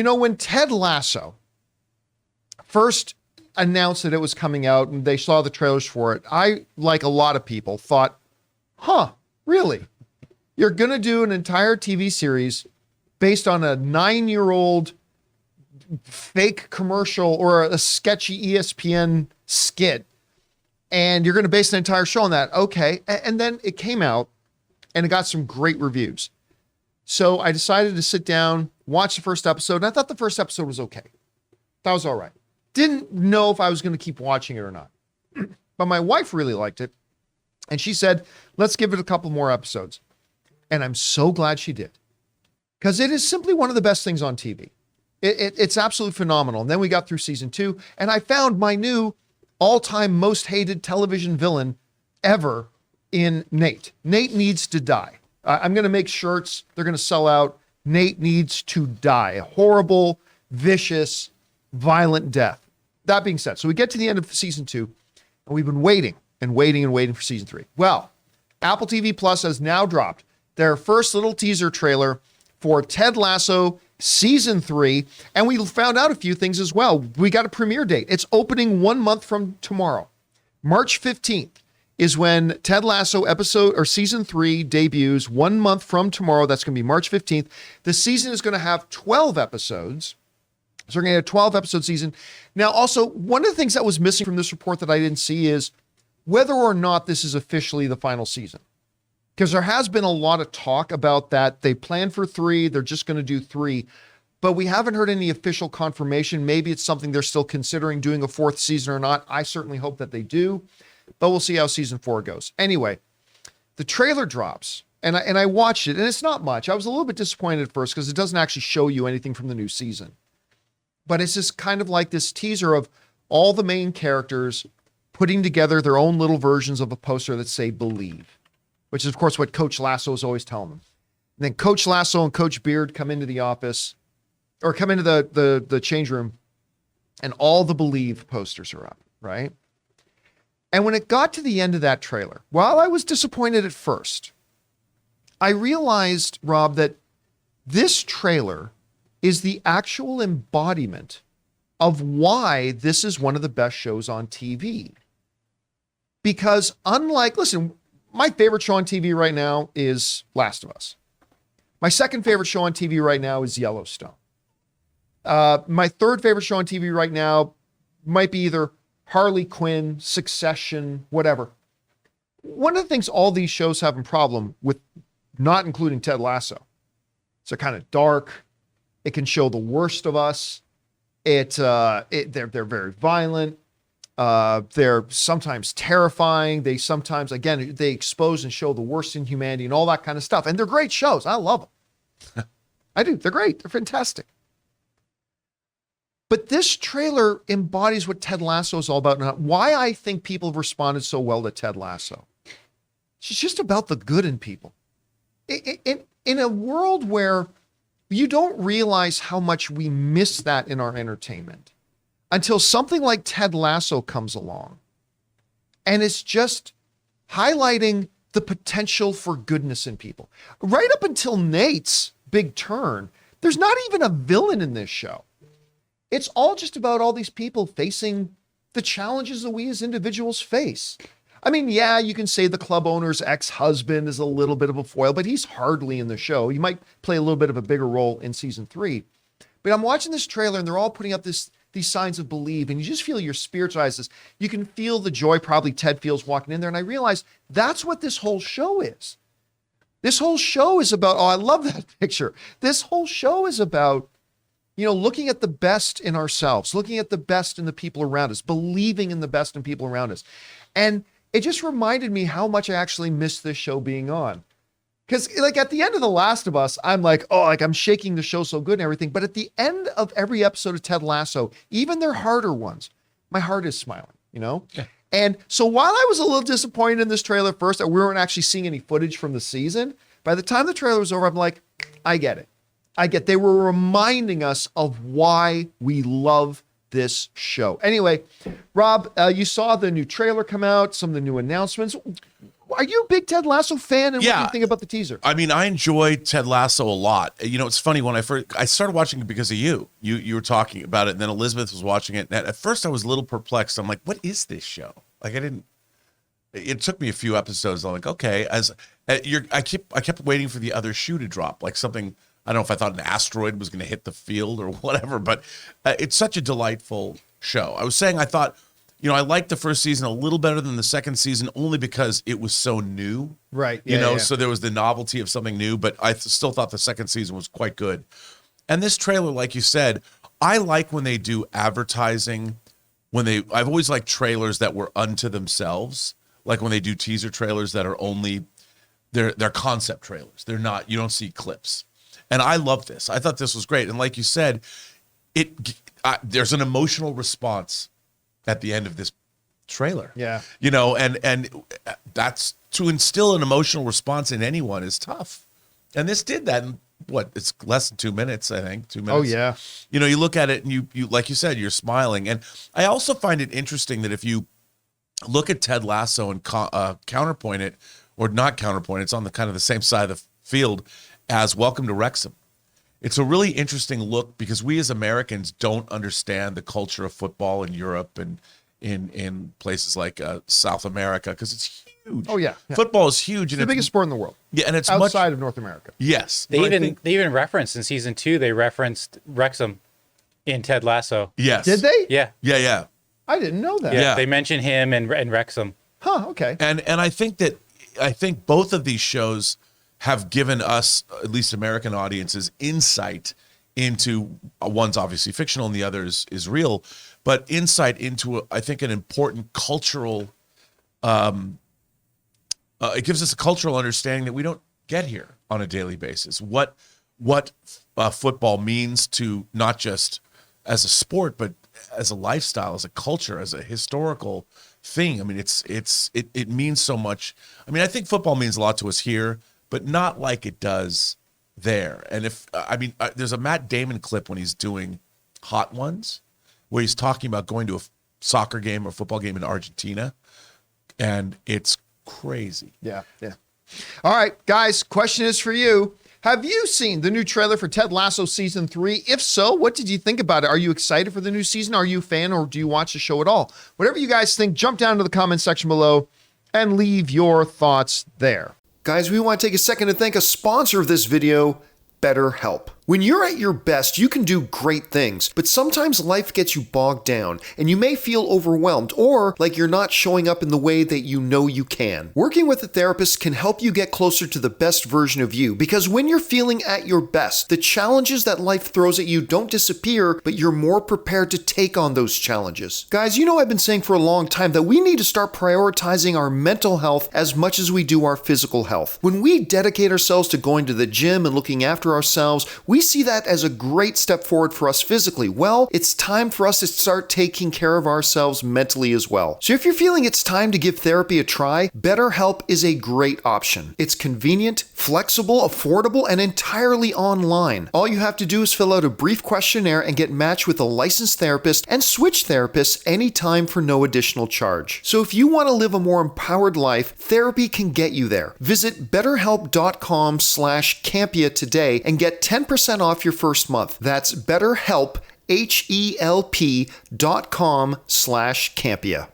When Ted Lasso first announced that it was coming out and they saw the trailers for it, I, like a lot of people, thought, really? You're going to do an entire TV series based on a 9-year-old fake commercial or a sketchy ESPN skit, and you're going to base an entire show on that. Okay. And then it came out and it got some great reviews. So I decided to sit down, watch the first episode, and I thought the first episode was okay. That was all right. Didn't know if I was going to keep watching it or not. But my wife really liked it, and she said, let's give it a couple more episodes. And I'm so glad she did, because it is simply one of the best things on TV. It's absolutely phenomenal. And then we got through season 2, and I found my new all-time most hated television villain ever in Nate. Nate needs to die. I'm going to make shirts. They're going to sell out. Nate needs to die. A horrible, vicious, violent death. That being said, so we get to the end of season 2, and we've been waiting for season 3. Well, Apple TV Plus has now dropped their first little teaser trailer for Ted Lasso season 3, and we found out a few things as well. We got a premiere date. It's opening 1 month from tomorrow. March 15th is when Ted Lasso season 3 debuts. 1 month from tomorrow. That's going to be March 15th. The season is going to have 12 episodes. So we're going to have a 12 episode season. Now, also, one of the things that was missing from this report that I didn't see is whether or not this is officially the final season. Because there has been a lot of talk about that. They plan for 3. They're just going to do 3. But we haven't heard any official confirmation. Maybe it's something they're still considering doing a 4th season or not. I certainly hope that they do. But we'll see how season 4 goes. Anyway, the trailer drops. And I watched it. And it's not much. I was a little bit disappointed at first because it doesn't actually show you anything from the new season. But it's just kind of like this teaser of all the main characters putting together their own little versions of a poster that say believe, which is, of course, what Coach Lasso is always telling them. And then Coach Lasso and Coach Beard come into the office, or come into the change room, and all the believe posters are up, right? And when it got to the end of that trailer, while I was disappointed at first, I realized, Rob, that this trailer is the actual embodiment of why this is one of the best shows on TV. Because listen, my favorite show on TV right now is Last of Us. My second favorite show on TV right now is Yellowstone. My third favorite show on TV right now might be either Harley Quinn, Succession, whatever. One of the things all these shows have a problem with, not including Ted Lasso, they're kind of dark. It can show the worst of us. They're very violent. They're sometimes terrifying. They sometimes, again, they expose and show the worst in humanity and all that kind of stuff. And they're great shows. I love them. I do. They're great. They're fantastic. But this trailer embodies what Ted Lasso is all about and why I think people have responded so well to Ted Lasso. It's just about the good in people. In a world where you don't realize how much we miss that in our entertainment until something like Ted Lasso comes along. And it's just highlighting the potential for goodness in people. Right up until Nate's big turn, there's not even a villain in this show. It's all just about all these people facing the challenges that we as individuals face. I mean, yeah, you can say the club owner's ex-husband is a little bit of a foil, but he's hardly in the show. He might play a little bit of a bigger role in season 3. But I'm watching this trailer and they're all putting up these signs of believe, and you just feel your spirits rise. You can feel the joy probably Ted feels walking in there. And I realized that's what this whole show is. This whole show is about, I love that picture. This whole show is about, looking at the best in ourselves, looking at the best in the people around us, believing in the best in people around us. And it just reminded me how much I actually missed this show being on. Because at the end of The Last of Us, I'm I'm shaking the show so good and everything. But at the end of every episode of Ted Lasso, even their harder ones, my heart is smiling, Yeah. And so while I was a little disappointed in this trailer first, that we weren't actually seeing any footage from the season, by the time the trailer was over, I'm like, I get it. They were reminding us of why we love this show. Anyway, Rob, you saw the new trailer come out, some of the new announcements. Are you a big Ted Lasso fan? And what do Yeah. you think about the teaser? I mean, I enjoy Ted Lasso a lot. You know, it's funny, when I started watching it because of you. You were talking about it, and then Elizabeth was watching it. And at first I was a little perplexed. I'm like, what is this show? Like, it took me a few episodes. I'm like, okay, I kept waiting for the other shoe to drop, like something. I don't know if I thought an asteroid was going to hit the field or whatever, but it's such a delightful show. I was saying, I thought, you know, I liked the first season a little better than the second season, only because it was so new. Right. You know, so there was the novelty of something new, but I still thought the second season was quite good. And this trailer, like you said, I like when they do advertising, I've always liked trailers that were unto themselves, like when they do teaser trailers that are only, they're concept trailers. They're not, you don't see clips. And I love this. I thought this was great. And like you said, there's an emotional response at the end of this trailer. Yeah. You know, and that's, to instill an emotional response in anyone is tough. And this did that in, it's less than 2 minutes, I think. 2 minutes. Oh, yeah. You know, you look at it and you like you said, you're smiling. And I also find it interesting that if you look at Ted Lasso and counterpoint it, or not counterpoint, it's on the kind of the same side of the field as Welcome to Wrexham. It's a really interesting look, because we as Americans don't understand the culture of football in Europe and in places like South America, because it's huge. Oh, yeah. Football is huge. It's the biggest sport in the world. Yeah, and it's outside of North America. Yes. They even referenced in season 2, they referenced Wrexham in Ted Lasso. Yes. Did they? Yeah. Yeah. I didn't know that. Yeah. They mentioned him and Wrexham. Huh, okay. And I think both of these shows have given us, at least American audiences, insight into, one's obviously fictional and the other is real, but insight into, I think, an important cultural, it gives us a cultural understanding that we don't get here on a daily basis. What football means to, not just as a sport, but as a lifestyle, as a culture, as a historical thing. I mean, it means so much. I mean, I think football means a lot to us here, but not like it does there. And there's a Matt Damon clip when he's doing Hot Ones, where he's talking about going to a soccer game or football game in Argentina, and it's crazy. Yeah. All right, guys, question is for you. Have you seen the new trailer for Ted Lasso Season 3? If so, what did you think about it? Are you excited for the new season? Are you a fan, or do you watch the show at all? Whatever you guys think, jump down to the comment section below and leave your thoughts there. Guys, we want to take a second to thank a sponsor of this video, BetterHelp. When you're at your best, you can do great things, but sometimes life gets you bogged down, and you may feel overwhelmed or like you're not showing up in the way that you know you can. Working with a therapist can help you get closer to the best version of you, because when you're feeling at your best, the challenges that life throws at you don't disappear, but you're more prepared to take on those challenges. Guys, you know I've been saying for a long time that we need to start prioritizing our mental health as much as we do our physical health. When we dedicate ourselves to going to the gym and looking after ourselves, we see that as a great step forward for us physically. Well, it's time for us to start taking care of ourselves mentally as well. So if you're feeling it's time to give therapy a try, BetterHelp is a great option. It's convenient, flexible, affordable, and entirely online. All you have to do is fill out a brief questionnaire and get matched with a licensed therapist and switch therapists anytime for no additional charge. So if you want to live a more empowered life, therapy can get you there. Visit betterhelp.com/Campea today and get 10% off your first month. That's BetterHelp, HELP.com/Campea.